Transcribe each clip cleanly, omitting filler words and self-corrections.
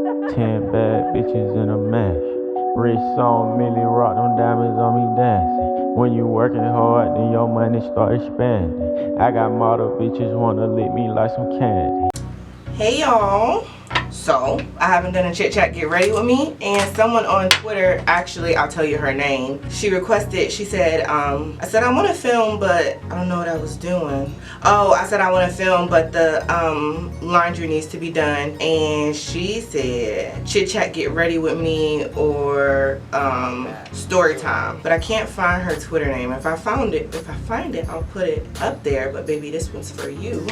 10 bad bitches in a mash. Rich on Millie rock them diamonds on me dancing. When you working hard, then your money start expanding. I got model bitches wanna lick me like some candy. Hey y'all. So I haven't done a chit chat get ready with me, and someone on Twitter, actually I'll tell you her name, she requested, she said I said I want to film but I don't know what I was doing. Oh, I said I want to film but the laundry needs to be done, and she said chit chat get ready with me or story time, but I can't find her Twitter name. If I find it I'll put it up there, but baby, this one's for you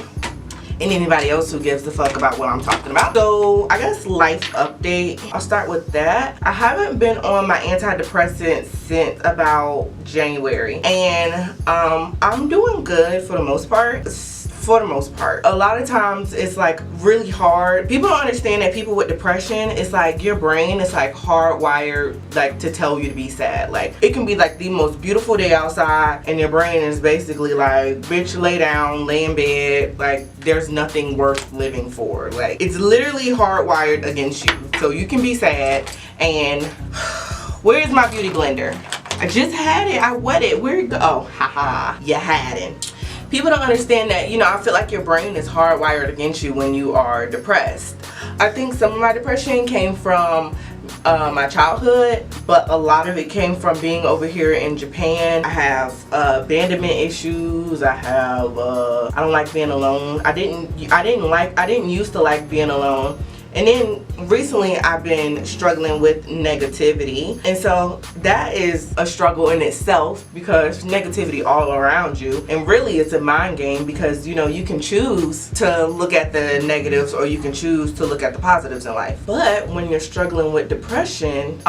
and anybody else who gives a fuck about what I'm talking about. So I guess life update, I'll start with that. I haven't been on my antidepressants since about January, and I'm doing good for the most part. A lot of times it's like really hard. People don't understand that people with depression, it's like your brain is like hardwired like to tell you to be sad. Like it can be like the most beautiful day outside and your brain is basically like, bitch, lay down, lay in bed, like there's nothing worth living for. Like it's literally hardwired against you. So you can be sad. And where's my beauty blender? I just had it, I wet it, where'd it go? Oh, haha, you had it. People don't understand that, you know, I feel like your brain is hardwired against you when you are depressed. I think some of my depression came from my childhood, but a lot of it came from being over here in Japan. I have abandonment issues. I don't like being alone. I didn't used to like being alone. And then recently I've been struggling with negativity, and so that is a struggle in itself because negativity all around you, and really it's a mind game because, you know, you can choose to look at the negatives or you can choose to look at the positives in life. But when you're struggling with depression,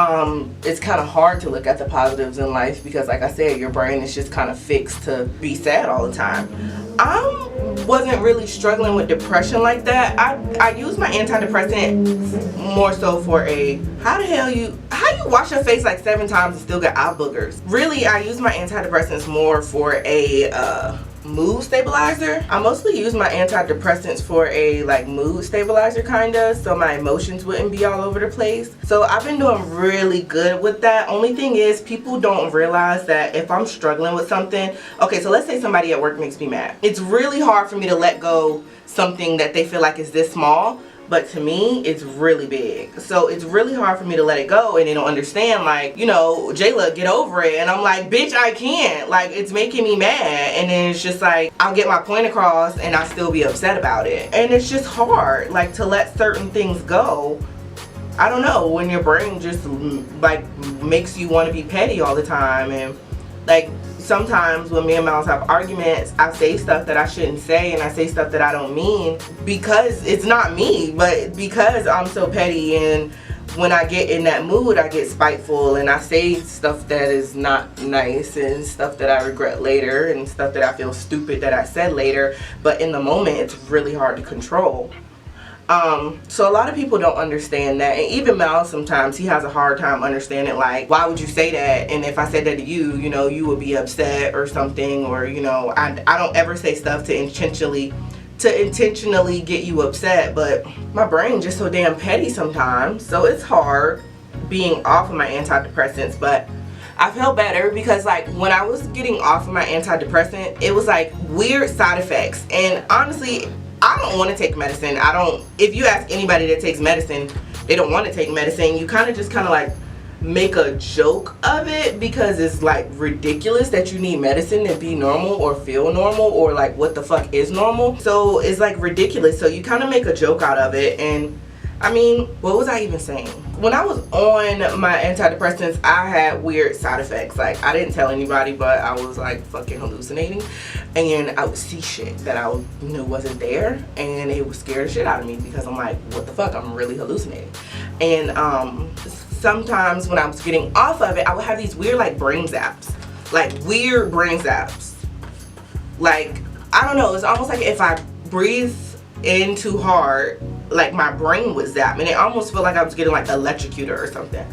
it's kind of hard to look at the positives in life because, like I said, your brain is just kind of fixed to be sad all the time. I wasn't really struggling with depression like that. I use my antidepressant more so for how you wash your face like 7 times and still get eye boogers. Really, I use my antidepressants more for a mood stabilizer. I mostly use my antidepressants for a like mood stabilizer kinda, so my emotions wouldn't be all over the place. So I've been doing really good with that. Only thing is, people don't realize that if I'm struggling with something, okay, so let's say somebody at work makes me mad. It's really hard for me to let go something that they feel like is this small, but to me it's really big. So it's really hard for me to let it go, and they don't understand, like, you know, Jaelah, get over it. And I'm like, bitch, I can't. Like, it's making me mad. And then it's just like, I'll get my point across and I'll still be upset about it. And it's just hard, like, to let certain things go. I don't know, when your brain just like makes you want to be petty all the time. And like sometimes when me and myles have arguments, I say stuff that I shouldn't say, and I say stuff that I don't mean because it's not me, but because I'm so petty. And when I get in that mood, I get spiteful and I say stuff that is not nice and stuff that I regret later and stuff that I feel stupid that I said later. But in the moment, it's really hard to control. So a lot of people don't understand that, and even myles, sometimes he has a hard time understanding, like, why would you say that? And if I said that to you, you know, you would be upset or something, or, you know, I don't ever say stuff to intentionally get you upset, but my brain just so damn petty sometimes. So it's hard being off of my antidepressants, but I feel better because, like, when I was getting off of my antidepressant, it was like weird side effects. And honestly, I don't want to take medicine. If you ask anybody that takes medicine, they don't want to take medicine. You kind of like make a joke of it because it's like ridiculous that you need medicine to be normal or feel normal, or like what the fuck is normal. So it's like ridiculous. So you kind of make a joke out of it. And I mean, what was I even saying? When I was on my antidepressants, I had weird side effects. Like, I didn't tell anybody, but I was like fucking hallucinating, and I would see shit that I knew wasn't there, and it would scare the shit out of me because I'm like, what the fuck, I'm really hallucinating. And sometimes when I was getting off of it, I would have these weird like brain zaps, like weird brain zaps. Like, I don't know, it's almost like if I breathe in too hard, like my brain would zap, and it almost felt like I was getting like electrocuted or something.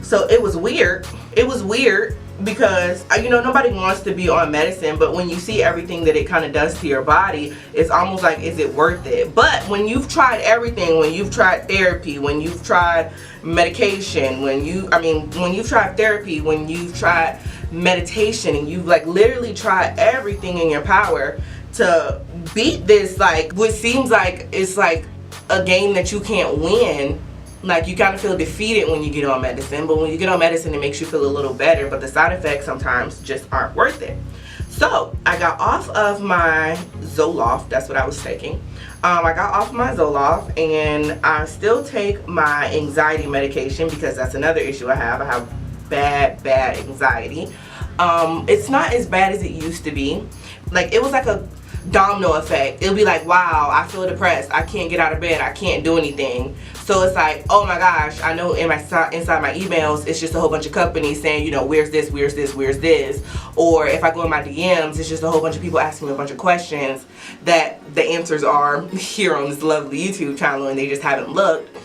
So it was weird. It was weird, because you know, nobody wants to be on medicine, but when you see everything that it kind of does to your body, it's almost like, is it worth it? But when you've tried everything, when you've tried therapy, when you've tried medication, when you've tried therapy, when you've tried meditation, and you've like literally tried everything in your power to beat this, like what seems like it's like a game that you can't win. Like, you kind of feel defeated when you get on medicine, but when you get on medicine, it makes you feel a little better, but the side effects sometimes just aren't worth it. So I got off of my Zoloft. That's what I was taking. I got off my Zoloft, and I still take my anxiety medication because that's another issue I have. I have bad anxiety. It's not as bad as it used to be. Like, it was like a domino effect. It'll be like, wow, I feel depressed, I can't get out of bed, I can't do anything. So it's like, oh my gosh, I know inside my emails, it's just a whole bunch of companies saying, you know, where's this, where's this, where's this. Or if I go in my DMs, it's just a whole bunch of people asking me a bunch of questions that the answers are here on this lovely YouTube channel, and they just haven't looked.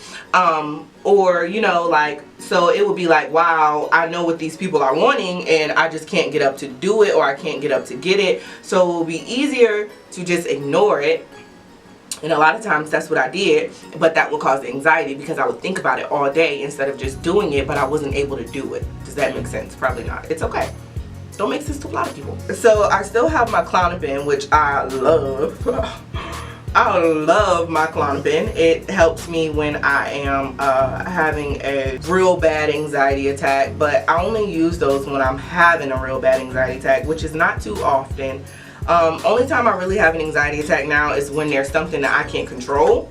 Or, you know, like, so it would be like, wow, I know what these people are wanting, and I just can't get up to do it, or I can't get up to get it. So it will be easier to just ignore it. And a lot of times that's what I did, but that would cause the anxiety because I would think about it all day instead of just doing it, but I wasn't able to do it. Does that make sense? Probably not. It's okay. Don't make sense to a lot of people. So I still have my Klonopin, which I love. I love my Klonopin. It helps me when I am having a real bad anxiety attack, but I only use those when I'm having a real bad anxiety attack, which is not too often. Only time I really have an anxiety attack now is when there's something that I can't control,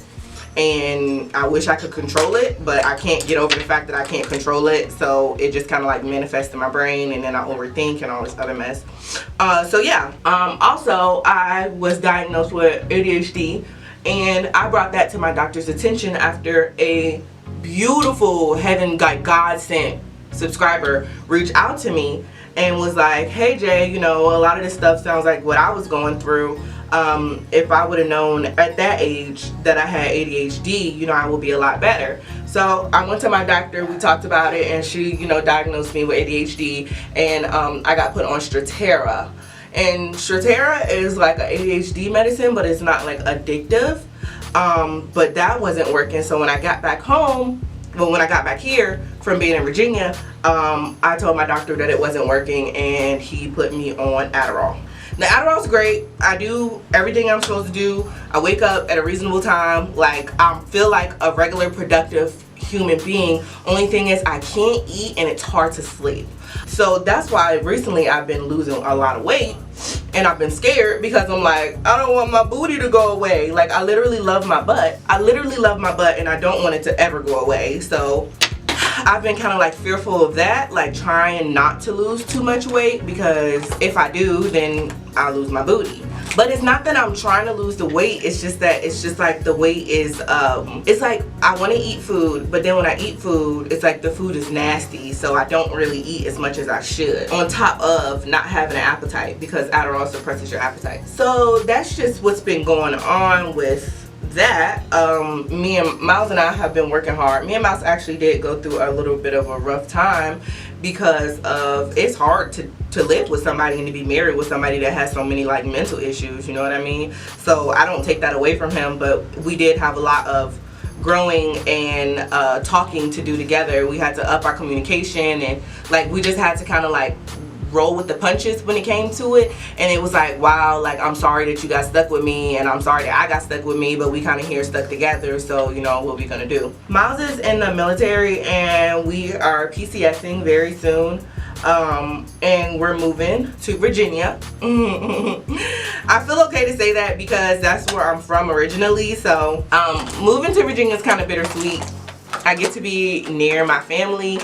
and I wish I could control it, but I can't get over the fact that I can't control it, so it just kind of like manifests in my brain, and then I overthink and all this other mess. So yeah, also I was diagnosed with ADHD, and I brought that to my doctor's attention after a beautiful heaven, like God sent subscriber reached out to me and was like, hey Jay, you know, a lot of this stuff sounds like what I was going through. If I would have known at that age that I had ADHD, you know, I would be a lot better. So I went to my doctor, we talked about it, and she, you know, diagnosed me with ADHD, and I got put on Strattera. And Strattera is like an ADHD medicine, but it's not like addictive. But that wasn't working, so when I got back home, well, when I got back here from being in Virginia, I told my doctor that it wasn't working, and he put me on Adderall. Now, Adderall's great. I do everything I'm supposed to do. I wake up at a reasonable time. Like, I feel like a regular productive human being. Only thing is I can't eat, and it's hard to sleep. So that's why recently I've been losing a lot of weight, and I've been scared because I'm like, I don't want my booty to go away. Like, I literally love my butt. I literally love my butt, and I don't want it to ever go away. So I've been kind of like fearful of that, like trying not to lose too much weight, because if I do, then I'll lose my booty. But it's not that I'm trying to lose the weight, it's just that it's just like the weight is, it's like I want to eat food, but then when I eat food, it's like the food is nasty, so I don't really eat as much as I should, on top of not having an appetite, because Adderall suppresses your appetite. So that's just what's been going on with that. Me and Myles and I have been working hard. Me and Myles actually did go through a little bit of a rough time because of, it's hard to live with somebody and to be married with somebody that has so many like mental issues, you know what I mean? So I don't take that away from him, but we did have a lot of growing and talking to do together. We had to up our communication, and like we just had to kind of like roll with the punches when it came to it. And it was like, wow, like I'm sorry that you got stuck with me, and I'm sorry that I got stuck with me, but we kind of here stuck together, so you know what we gonna do. Myles is in the military, and we are PCSing very soon, and we're moving to Virginia. I feel okay to say that because that's where I'm from originally, so moving to Virginia is kind of bittersweet. I get to be near my family,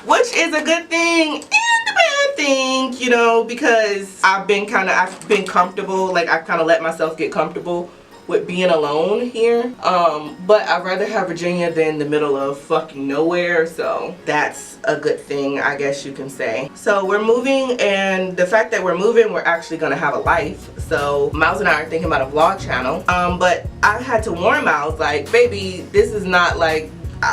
which is a good thing and a bad thing, you know, because I've been comfortable, like I've kind of let myself get comfortable with being alone here, but I'd rather have Virginia than the middle of fucking nowhere, so that's a good thing, I guess you can say. So we're moving, and the fact that we're moving, we're actually gonna have a life. So Myles and I are thinking about a vlog channel, but I had to warn Myles, like, baby, this is not like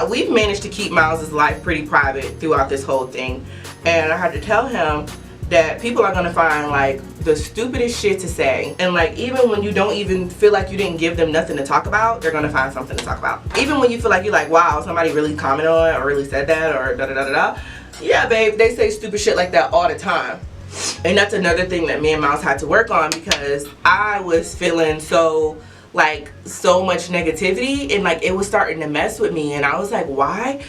we've managed to keep Miles' life pretty private throughout this whole thing, and I had to tell him that people are gonna find like the stupidest shit to say, and like even when you don't even feel like you didn't give them nothing to talk about, they're gonna find something to talk about. Even when you feel like you're like, wow, somebody really commented on it or really said that or da da da da da. Yeah, babe, they say stupid shit like that all the time. And that's another thing that me and Miles had to work on, because I was feeling so much negativity, and like it was starting to mess with me, and I was like, why?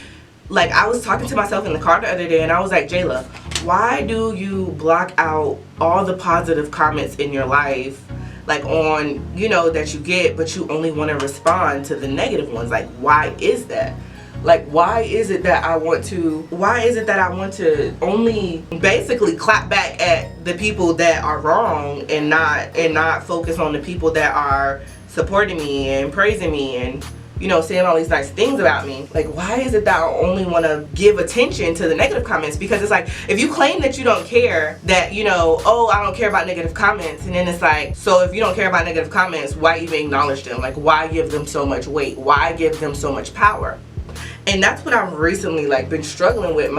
Like, I was talking to myself in the car the other day, and I was like, Jaelah, why do you block out all the positive comments in your life, like on, you know, that you get, but you only want to respond to the negative ones? Like, why is that? Like, why is it that I want to only basically clap back at the people that are wrong and not focus on the people that are supporting me and praising me and, you know, saying all these nice things about me? Like, why is it that I only want to give attention to the negative comments? Because it's like, if you claim that you don't care, that, you know, oh, I don't care about negative comments, and then it's like, so if you don't care about negative comments, why even acknowledge them? Like, why give them so much weight? Why give them so much power? And that's what I've recently been struggling with,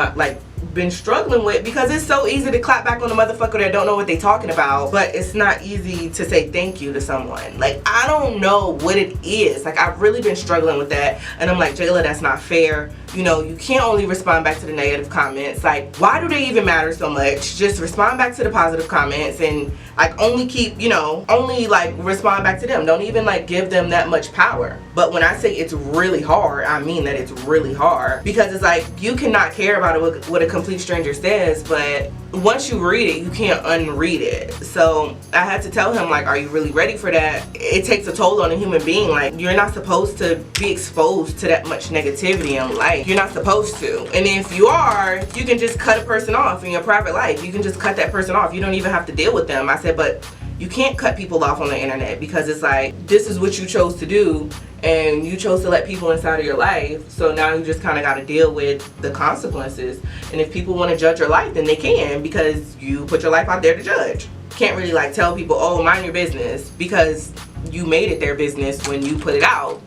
because it's so easy to clap back on the motherfucker that don't know what they talking about, but it's not easy to say thank you to someone. Like, I don't know what it is. Like, I've really been struggling with that, and I'm like, Jaelah, that's not fair. You know, you can't only respond back to the negative comments. Like, why do they even matter so much? Just respond back to the positive comments, and like only keep, you know, only like respond back to them. Don't even like give them that much power. But when I say it's really hard, I mean that it's really hard, because it's like, you cannot care about what a complete stranger says, but once you read it, you can't unread it. So I had to tell him, like, are you really ready for that? It takes a toll on a human being. Like, you're not supposed to be exposed to that much negativity in life. You're not supposed to. And if you are, you can just cut a person off in your private life. You can just cut that person off. You don't even have to deal with them. I said, but you can't cut people off on the internet, because it's like, this is what you chose to do, and you chose to let people inside of your life, so now you just kind of got to deal with the consequences. And if people want to judge your life, then they can, because you put your life out there to judge. Can't really like tell people, oh, mind your business, because you made it their business when you put it out.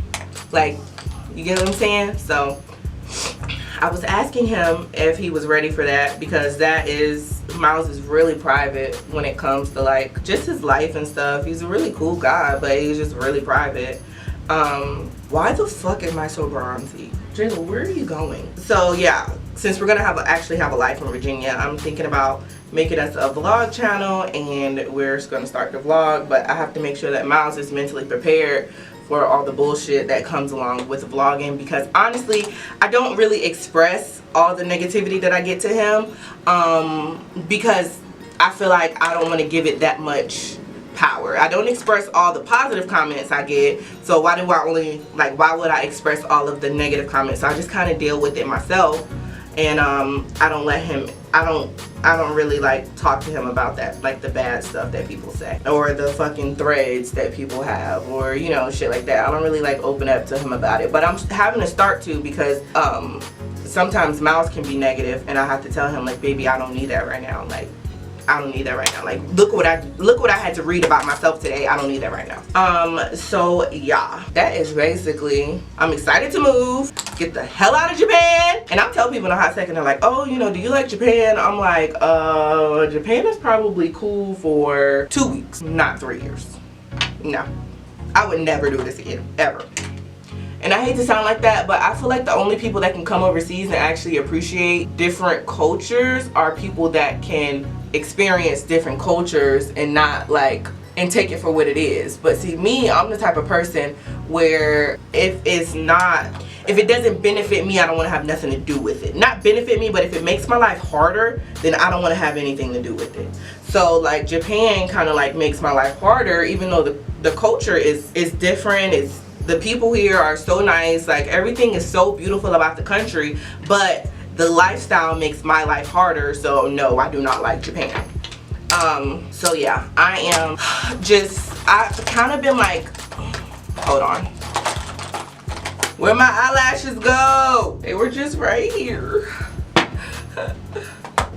Like, you get what I'm saying? So I was asking him if he was ready for that, because Miles is really private when it comes to like just his life and stuff. He's a really cool guy, but he's just really private. Why the fuck am I so bronzy? Jaelah, where are you going? So yeah, since we're gonna actually have a life in Virginia, I'm thinking about making us a vlog channel, and we're just gonna start the vlog, but I have to make sure that Miles is mentally prepared for all the bullshit that comes along with vlogging, because honestly, I don't really express all the negativity that I get to him, because I feel like I don't want to give it that much power. I don't express all the positive comments I get, so why would I express all of the negative comments? So I just kind of deal with it myself, and I don't really like talk to him about that, like the bad stuff that people say, or the fucking threads that people have, or, you know, shit like that. I don't really like open up to him about it, but I'm having to start to, because sometimes Miles can be negative, and I have to tell him, like, baby, I don't need that right now. Like, I don't need that right now. Like, look what I had to read about myself today. I don't need that right now. So yeah, that is basically, I'm excited to move, get the hell out of Japan. And I'll tell people in a hot second, they're like, oh, you know, do you like Japan? I'm like, Japan is probably cool for 2 weeks, not 3 years. No, I would never do this again, ever. And I hate to sound like that, but I feel like the only people that can come overseas and actually appreciate different cultures are people that can experience different cultures and not like, and take it for what it is. But see, me, I'm the type of person where if it doesn't benefit me, I don't want to have nothing to do with it. Not benefit me, but if it makes my life harder, then I don't want to have anything to do with it. So like Japan kind of like makes my life harder, even though the culture is different. The people here are so nice, like everything is so beautiful about the country, but the lifestyle makes my life harder. So no, I do not like Japan. So yeah, I've kind of been like, hold on, where'd my eyelashes go? They were just right here.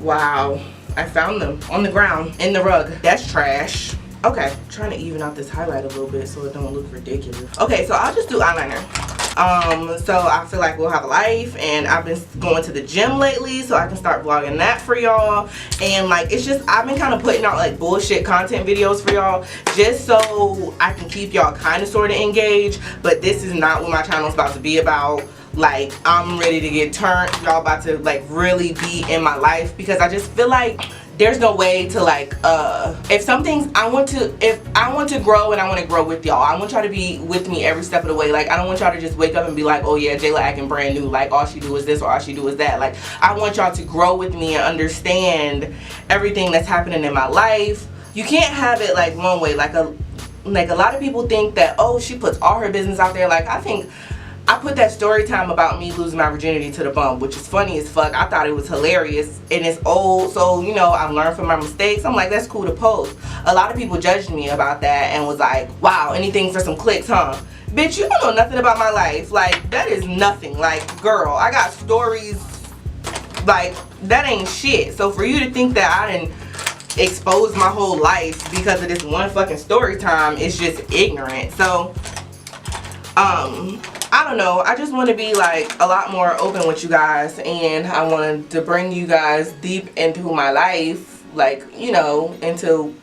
Wow, I found them on the ground, in the rug. That's trash. Okay, trying to even out this highlight a little bit so it don't look ridiculous. Okay, so I'll just do eyeliner. So I feel like we'll have a life, and I've been going to the gym lately so I can start vlogging that for y'all. And like, it's just, I've been kind of putting out like bullshit content videos for y'all just so I can keep y'all kind of sort of engaged. But this is not what my channel is about to be about. Like, I'm ready to get turned. Y'all about to like really be in my life, because I just feel like there's no way to like if I want to grow, and I want to grow with y'all. I want y'all to be with me every step of the way. Like, I don't want y'all to just wake up and be like, oh yeah, Jaelah acting brand new, like all she do is this or all she do is that. Like, I want y'all to grow with me and understand everything that's happening in my life. You can't have it like one way. Like a lot of people think that, oh, she puts all her business out there. Like, I think I put that story time about me losing my virginity to the bum, which is funny as fuck. I thought it was hilarious, and it's old, so you know, I've learned from my mistakes. I'm like, that's cool to post. A lot of people judged me about that and was like, wow, anything for some clicks, huh? Bitch, you don't know nothing about my life. Like, that is nothing. Like, girl, I got stories, like, that ain't shit. So for you to think that I didn't expose my whole life because of this one fucking story time is just ignorant. So I don't know, I just want to be like a lot more open with you guys, and I wanted to bring you guys deep into my life, like, you know, into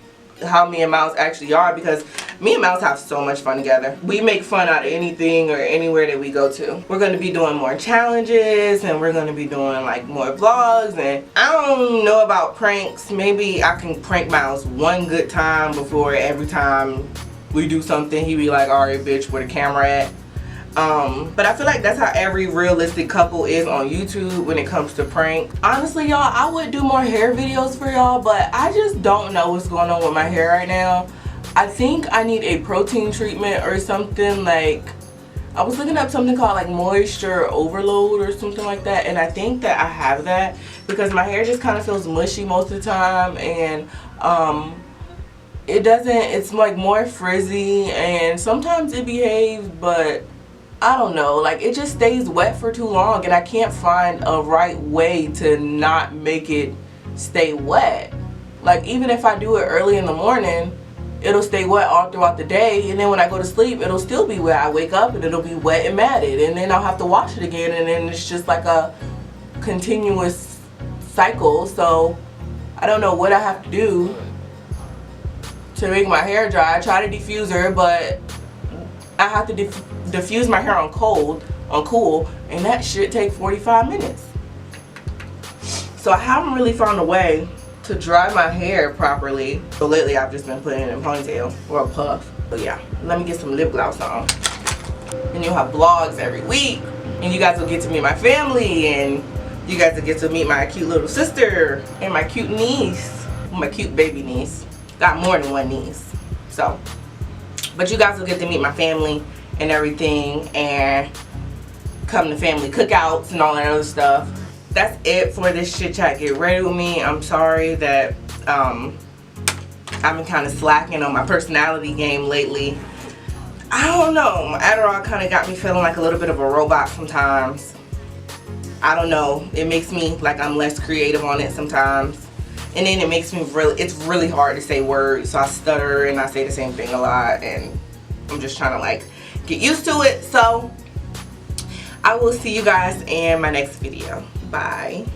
how me and Myles actually are, because me and Myles have so much fun together. We make fun out of anything or anywhere that we go to. We're going to be doing more challenges, and we're going to be doing like more vlogs, and I don't know about pranks. Maybe I can prank Myles one good time before every time we do something he be like, alright bitch, where the camera at? But I feel like that's how every realistic couple is on YouTube when it comes to prank. Honestly, y'all, I would do more hair videos for y'all, but I just don't know what's going on with my hair right now. I think I need a protein treatment or something. Like, I was looking up something called like moisture overload or something like that, and I think that I have that because my hair just kind of feels mushy most of the time, and it's like more frizzy, and sometimes it behaves, but I don't know, like it just stays wet for too long, and I can't find a right way to not make it stay wet. Like, even if I do it early in the morning, it'll stay wet all throughout the day, and then when I go to sleep, it'll still be wet. I wake up and it'll be wet and matted, and then I'll have to wash it again, and then it's just like a continuous cycle. So I don't know what I have to do to make my hair dry. I try to diffuser, but I have to diffuse my hair on cool, and that should take 45 minutes. So I haven't really found a way to dry my hair properly. So lately I've just been putting it in a ponytail or a puff. But yeah, let me get some lip gloss on. And you'll have vlogs every week, and you guys will get to meet my family, and you guys will get to meet my cute little sister and my cute niece, my cute baby niece. Got more than one niece. So, but you guys will get to meet my family and everything, and come to family cookouts and all that other stuff. That's it for this Chit Chat Get Ready With Me. I'm sorry that I've been kind of slacking on my personality game lately. I don't know, my Adderall kind of got me feeling like a little bit of a robot sometimes. I don't know, it makes me like I'm less creative on it sometimes. And then it makes me it's really hard to say words, so I stutter and I say the same thing a lot, and I'm just trying to like get used to it. So I will see you guys in my next video. Bye.